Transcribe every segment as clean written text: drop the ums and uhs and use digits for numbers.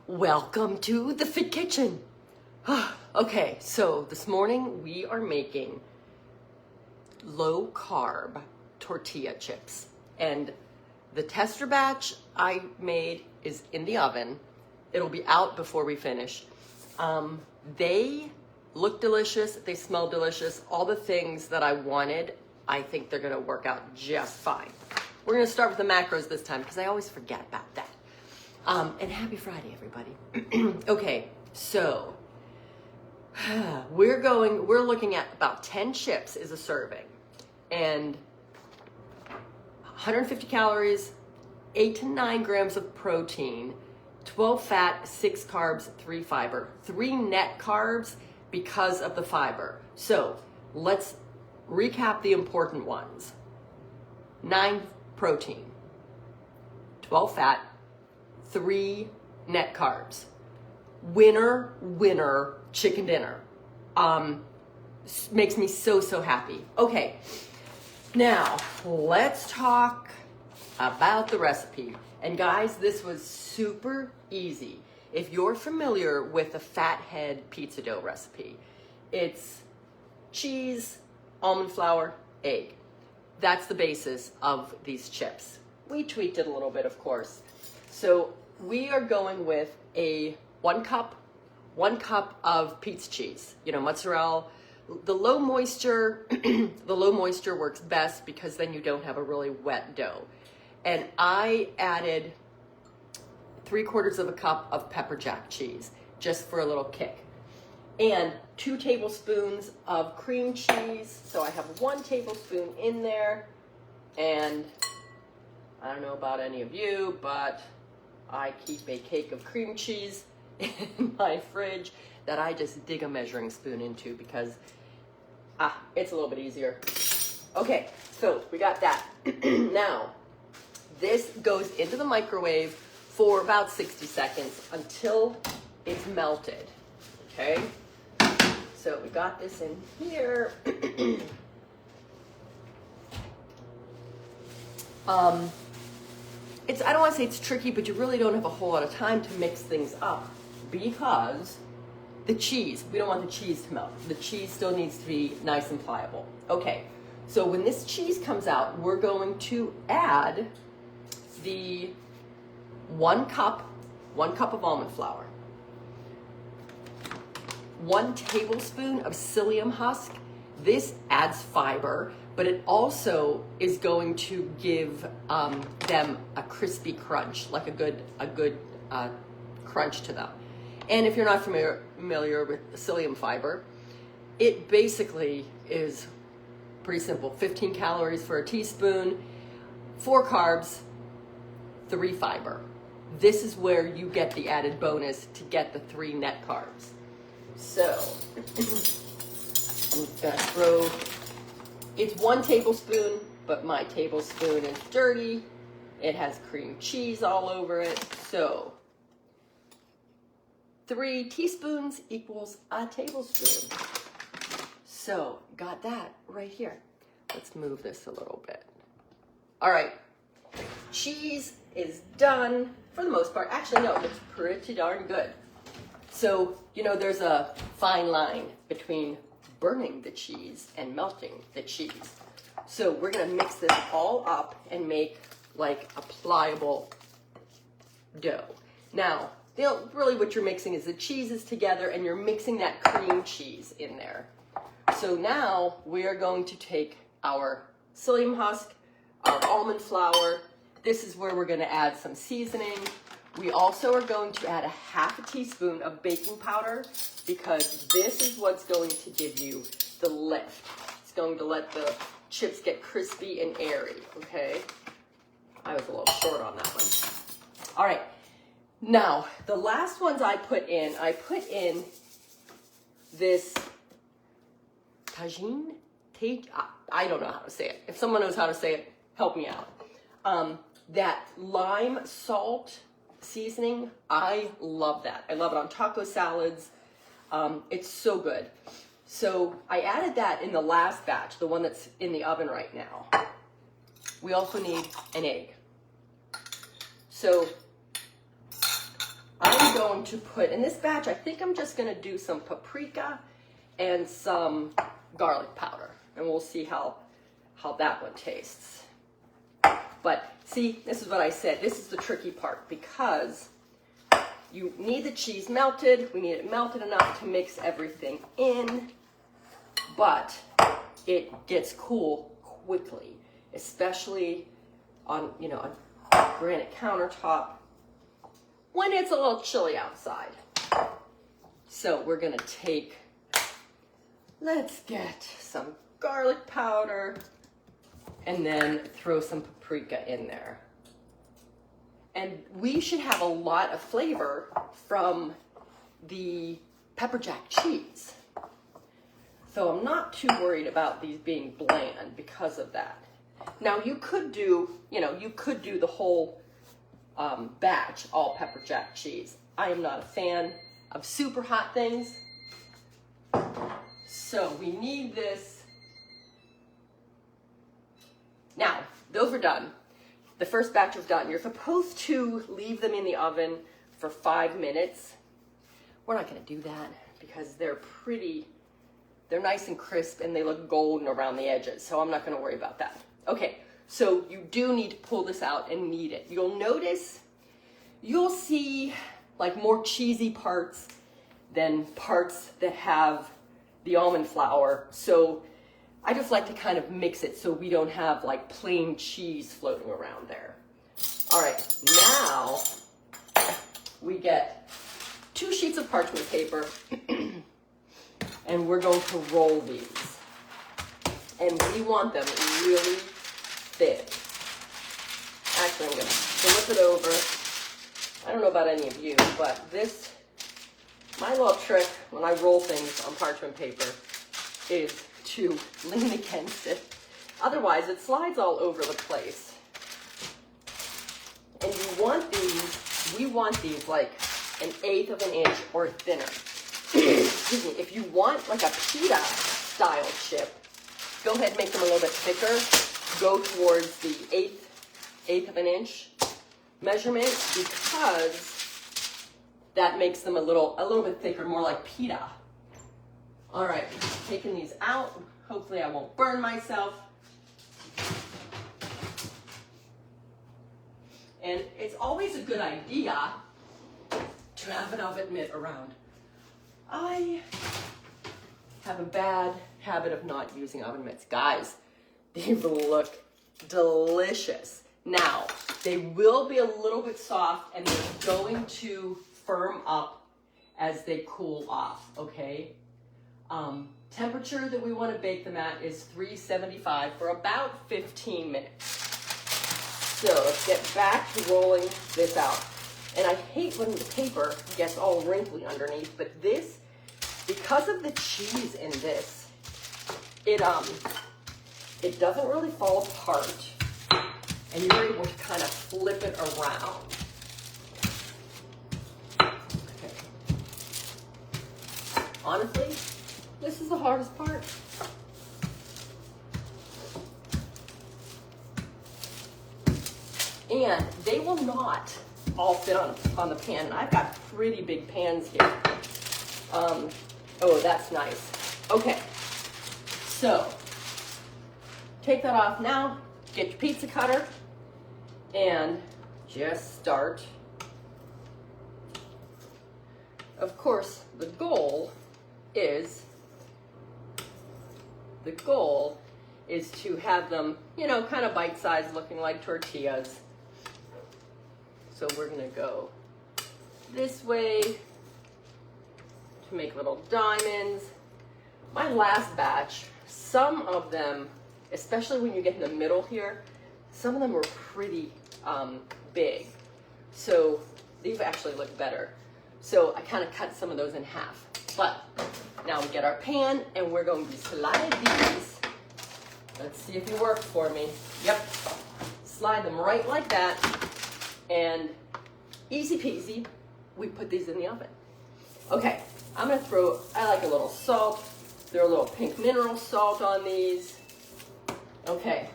Welcome to the Fit Kitchen. Okay, so this morning we are making low-carb tortilla chips. And the tester batch I made is in the oven. It'll be out before we finish. They look delicious, they smell delicious, all the things that I wanted. I think they're gonna work out just fine. We're gonna start with the macros this time because I always forget about that. And happy Friday, everybody. Okay, so we're looking at about 10 chips is a serving and 150 calories, 8 to 9 grams of protein, 12 fat, 6 carbs, 3 fiber, 3 net carbs because of the fiber. So let's recap the important ones. 9 protein, 12 fat, 3 net carbs. Winner, winner, chicken dinner. Makes me so happy. Okay, now let's talk about the recipe. And guys, this was super easy. If you're familiar with the Fathead pizza dough recipe, it's cheese, almond flour, egg. That's the basis of these chips. We tweaked it a little bit, of course. So we are going with a one cup of pizza cheese, mozzarella. The low moisture works best because then you don't have a really wet dough. And I added 3/4 cup of pepper jack cheese just for a little kick. And 2 tablespoons of cream cheese. So I have 1 tablespoon in there. And I don't know about any of you, but I keep a cake of cream cheese in my fridge that I just dig a measuring spoon into because it's a little bit easier. Okay, so we got that. Now, this goes into the microwave for about 60 seconds until it's melted, okay? So we got this in here. I don't want to say it's tricky, but you really don't have a whole lot of time to mix things up because the cheese, we don't want the cheese to melt. The cheese still needs to be nice and pliable. Okay, so when this cheese comes out, we're going to add the 1 cup of almond flour, 1 tablespoon of psyllium husk. This adds fiber, but it also is going to give them a crispy crunch, like a good crunch to them. And if you're not familiar with psyllium fiber, it basically is pretty simple. 15 calories for a teaspoon, 4 carbs, 3 fiber. This is where you get the added bonus to get the 3 net carbs. So I'm gonna throw, it's 1 tablespoon, but my tablespoon is dirty. It has cream cheese all over it. So 3 teaspoons equals a tablespoon. So got that right here. Let's move this a little bit. All right, cheese is done for the most part. Actually, no, it's pretty darn good. So, there's a fine line between burning the cheese and melting the cheese. So we're gonna mix this all up and make like a pliable dough. Now, really what you're mixing is the cheeses together and you're mixing that cream cheese in there. So now we are going to take our psyllium husk, our almond flour. This is where we're gonna add some seasoning. We also are going to add a 1/2 teaspoon of baking powder because this is what's going to give you the lift. It's going to let the chips get crispy and airy, okay? I was a little short on that one. All right, now the last ones I put in this tajín? I don't know how to say it. If someone knows how to say it, help me out. That lime salt seasoning, I love that. I love it on taco salads. It's so good. So I added that in the last batch, the one that's in the oven right now. We also need an egg. So I'm going going to put, in this batch, I think I'm just gonna do some paprika and some garlic powder. And we'll see how that one tastes. But see, this is what I said. This is the tricky part because you need the cheese melted. We need it melted enough to mix everything in, but it gets cool quickly, especially on, you know, a granite countertop when it's a little chilly outside. So we're gonna take, let's get some garlic powder and then throw some paprika in there. And we should have a lot of flavor from the pepper jack cheese. So I'm not too worried about these being bland because of that. Now you could do, you know, you could do the whole batch all pepper jack cheese. I am not a fan of super hot things. So we need this. Now, those are done. The first batch is done. You're supposed to leave them in the oven for 5 minutes. We're not gonna do that because they're nice and crisp and they look golden around the edges. So I'm not gonna worry about that. Okay, so you do need to pull this out and knead it. You'll notice, you'll see like more cheesy parts than parts that have the almond flour. So I just like to kind of mix it so we don't have like plain cheese floating around there. All right, now we get 2 sheets of parchment paper and we're going to roll these. And we want them really thick. Actually, I'm gonna flip it over. I don't know about any of you, but this, my little trick when I roll things on parchment paper is to lean against it. Otherwise, it slides all over the place. And you want these, we want these like 1/8 of an inch or thinner. Excuse me, if you want like a pita style chip, go ahead and make them a little bit thicker. Go towards the eighth of an inch measurement because that makes them a little bit thicker, more like pita. All right, taking these out. Hopefully I won't burn myself. And it's always a good idea to have an oven mitt around. I have a bad habit of not using oven mitts. Guys, these look delicious. Now, they will be a little bit soft and they're going to firm up as they cool off, okay? Temperature that we want to bake them at is 375 for about 15 minutes. So let's get back to rolling this out. And I hate when the paper gets all wrinkly underneath, but this, because of the cheese in this, it doesn't really fall apart. And you're able to kind of flip it around. Okay. Honestly, this is the hardest part. And they will not all fit on the pan. And I've got pretty big pans here. Oh, that's nice. Okay, so take that off now. Get your pizza cutter and just start. Of course, the goal is to have them, you know, kind of bite-sized, looking like tortillas. So we're gonna go this way to make little diamonds. My last batch, some of them, especially when you get in the middle here, some of them were pretty big. So these actually look better. So I kind of cut some of those in half. But now we get our pan and we're going to slide these. Let's see if it works for me. Yep. Slide them right like that. And easy peasy, we put these in the oven. Okay, I'm gonna throw, I like a little salt. Throw a little pink mineral salt on these. Okay.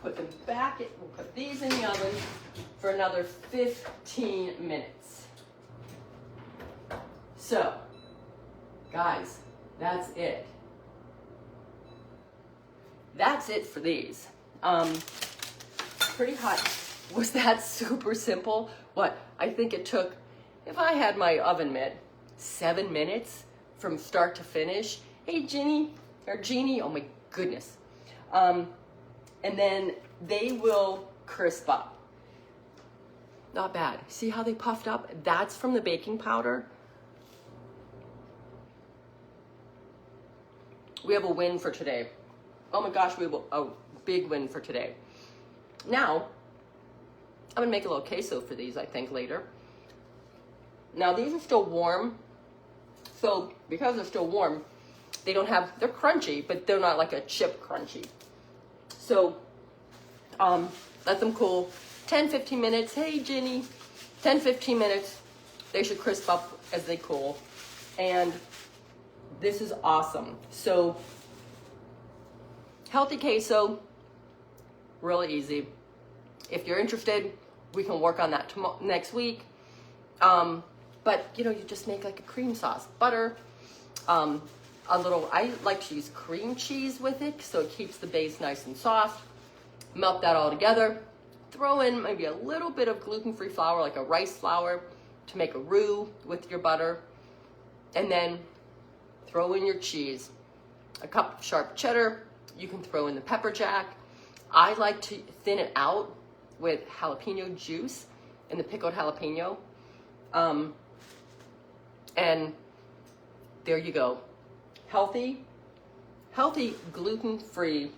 put them back, we'll put these in the oven for another 15 minutes. So, guys, that's it. That's it for these. Pretty hot. Was that super simple? What? I think it took, if I had my oven mitt, 7 minutes from start to finish. Hey, Jeannie, oh my goodness. And then they will crisp up. Not bad. See how they puffed up? That's from the baking powder. We have a win for today. Oh my gosh, we have a big win for today. Now, I'm gonna make a little queso for these, I think, later. Now, these are still warm. So, because they're still warm, they're crunchy, but they're not like a chip crunchy. So, let them cool. 10-15 minutes. Hey, Ginny. 10-15 minutes. They should crisp up as they cool. And this is awesome. So, healthy queso, really easy. If you're interested, we can work on that next week. But you know, you just make like a cream sauce, butter, I like to use cream cheese with it, so it keeps the base nice and soft. Melt that all together. Throw in maybe a little bit of gluten-free flour, like a rice flour, to make a roux with your butter. And then throw in your cheese. A cup of sharp cheddar. You can throw in the pepper jack. I like to thin it out with jalapeno juice and the pickled jalapeno. And there you go. Healthy, gluten-free,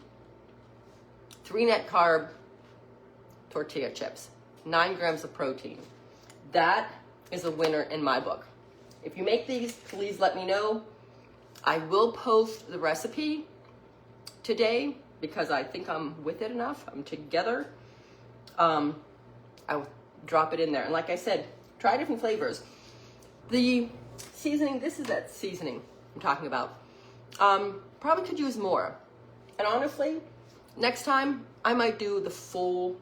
3 net carb tortilla chips, 9 grams of protein. That is a winner in my book. If you make these, please let me know. I will post the recipe today because I think I'm with it enough. I'm together. I'll drop it in there. And like I said, try different flavors. The seasoning, this is that seasoning I'm talking about. Probably could use more. And honestly, next time I might do the full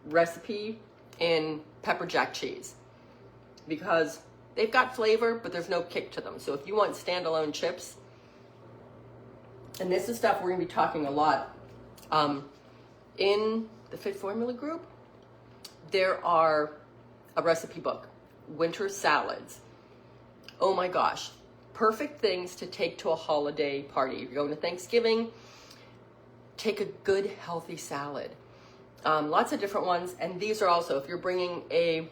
recipe in pepper jack cheese because they've got flavor, but there's no kick to them. So if you want standalone chips, and this is stuff we're gonna be talking a lot in the Fit Formula group, there are a recipe book, winter salads. Oh my gosh, perfect things to take to a holiday party. If you're going to Thanksgiving, take a good healthy salad. Lots of different ones, and these are also, if you're bringing a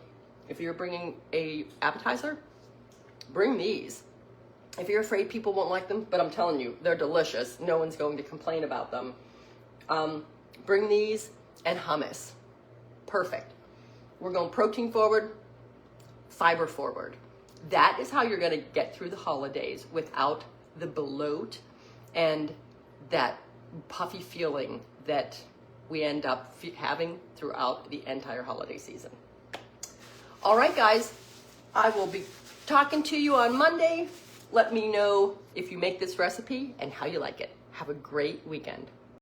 appetizer, bring these. If you're afraid people won't like them, but I'm telling you, they're delicious. No one's going to complain about them. Bring these and hummus. Perfect. We're going protein forward, fiber forward. That is how you're going to get through the holidays without the bloat and that puffy feeling that we end up having throughout the entire holiday season. All right, guys, I will be talking to you on Monday. Let me know if you make this recipe and how you like it. Have a great weekend.